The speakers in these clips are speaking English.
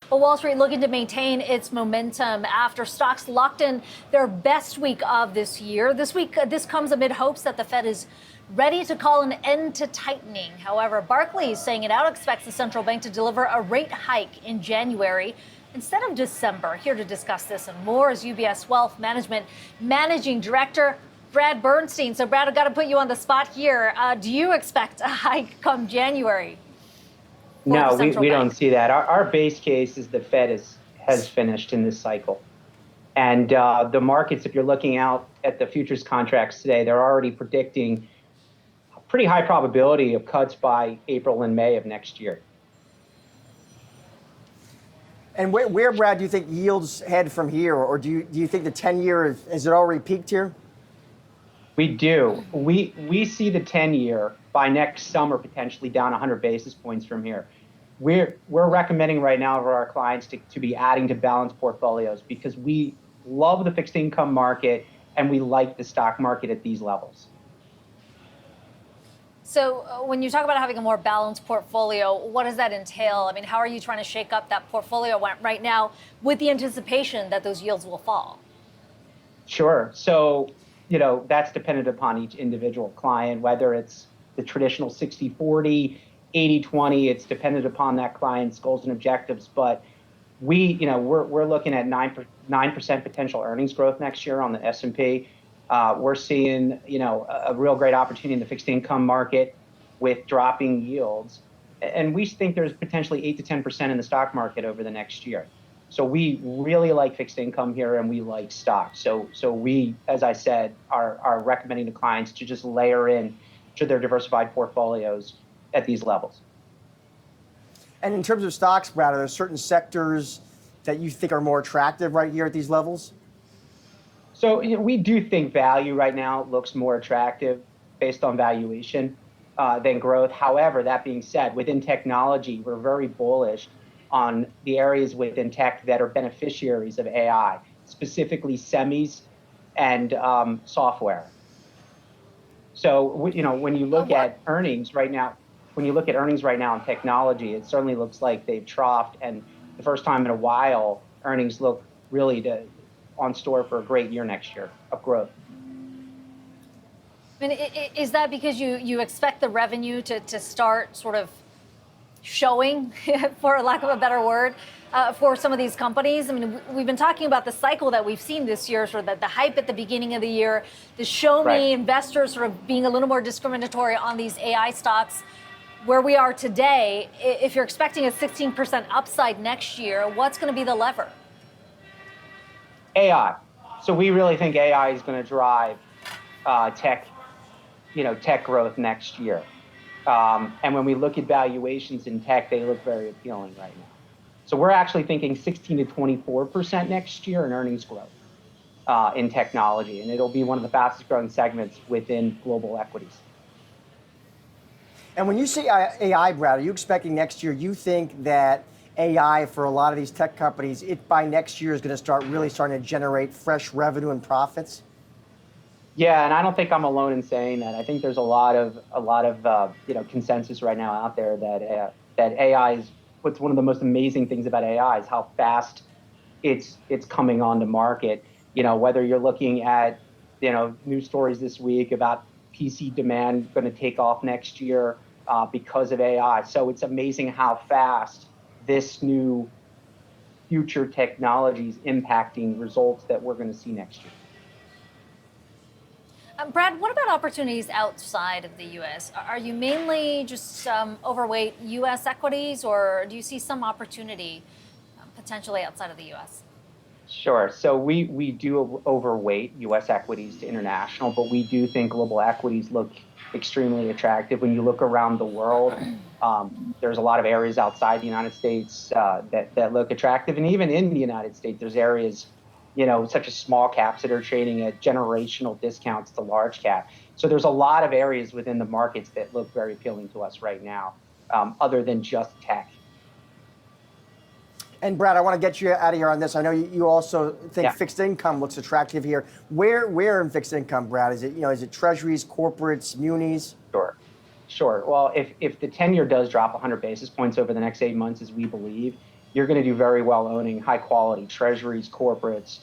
Well, Wall Street looking to maintain its momentum after stocks locked in their best week of this year. This comes amid hopes that the Fed is ready to call an end to tightening. However, Barclays saying it out expects the central bank to deliver a rate hike in January instead of December. Here to discuss this and more is UBS Wealth Management Managing Director Brad Bernstein. So, Brad, I've got to put you on the spot here. Do you expect a hike come January? No, we don't see that. Our base case is the Fed has finished in this cycle. And the markets, if you're looking out at the futures contracts today, they're already predicting a pretty high probability of cuts by April and May of next year. And where, Brad, do you think yields head from here? Or do you think the 10-year, has it already peaked here? We do. We see the 10-year by next summer potentially down 100 basis points from here. We're recommending right now for our clients to be adding to balanced portfolios because we love the fixed income market and we like the stock market at these levels. So when you talk about having a more balanced portfolio, what does that entail? I mean, how are you trying to shake up that portfolio right now with the anticipation that those yields will fall? Sure. So, that's dependent upon each individual client, whether it's the traditional 60-40, 80-20, it's dependent upon that client's goals and objectives. But we're looking at 9% potential earnings growth next year on the S&P. We're seeing, a real great opportunity in the fixed income market with dropping yields. And we think there's potentially 8 to 10% in the stock market over the next year. So we really like fixed income here and we like stocks. So we, as I said, are recommending to clients to just layer in to their diversified portfolios at these levels. And in terms of stocks, Brad, are there certain sectors that you think are more attractive right here at these levels? So we do think value right now looks more attractive based on valuation than growth. However, that being said, within technology, we're very bullish on the areas within tech that are beneficiaries of AI, specifically semis and software. So, when you look at earnings right now, in technology, it certainly looks like they've troughed, and the first time in a while, earnings look really on store for a great year next year of growth. I mean, is that because you expect the revenue to start sort of showing, for lack of a better word, for some of these companies? I mean, we've been talking about the cycle that we've seen this year, sort of the hype at the beginning of the year, the show me investors sort of being a little more discriminatory on these AI stocks. Where we are today, if you're expecting a 16% upside next year, what's going to be the lever? AI. So we really think AI is going to drive tech growth next year. And when we look at valuations in tech, they look very appealing right now. So we're actually thinking 16 to 24% next year in earnings growth in technology. And it'll be one of the fastest growing segments within global equities. And when you say AI, Brad, are you expecting next year, you think that AI for a lot of these tech companies, by next year is going to starting to generate fresh revenue and profits? Yeah, and I don't think I'm alone in saying that. I think there's a lot of consensus right now out there that AI is what's one of the most amazing things about AI is how fast it's coming onto market. Whether you're looking at news stories this week about PC demand going to take off next year because of AI. So it's amazing how fast this new future technology is impacting results that we're going to see next year. Brad, what about opportunities outside of the U.S.? Are you mainly just overweight U.S. equities, or do you see some opportunity potentially outside of the U.S.? Sure. So we do overweight U.S. equities to international, but we do think global equities look extremely attractive. When you look around the world, there's a lot of areas outside the United States that look attractive. And even in the United States, there's areas such as small caps that are trading at generational discounts to large cap. So there's a lot of areas within the markets that look very appealing to us right now, other than just tech. And Brad, I want to get you out of here on this. I know you also think fixed income looks attractive here. Where in fixed income, Brad? Is it treasuries, corporates, munis? Sure. Well, if the 10-year does drop 100 basis points over the next 8 months, as we believe, you're going to do very well owning high quality treasuries, corporates.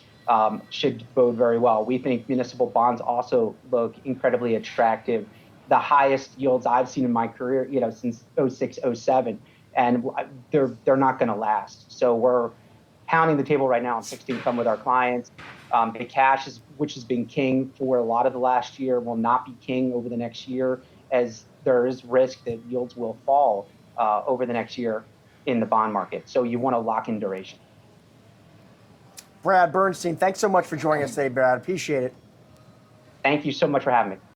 Should bode very well. We think municipal bonds also look incredibly attractive. The highest yields I've seen in my career, since '06, '07, and they're not going to last. So we're pounding the table right now on fixed income with our clients. The cash, which has been king for a lot of the last year, will not be king over the next year, as there is risk that yields will fall over the next year in the bond market. So you want to lock in duration. Brad Bernstein, thanks so much for joining us today, Brad. Appreciate it. Thank you so much for having me.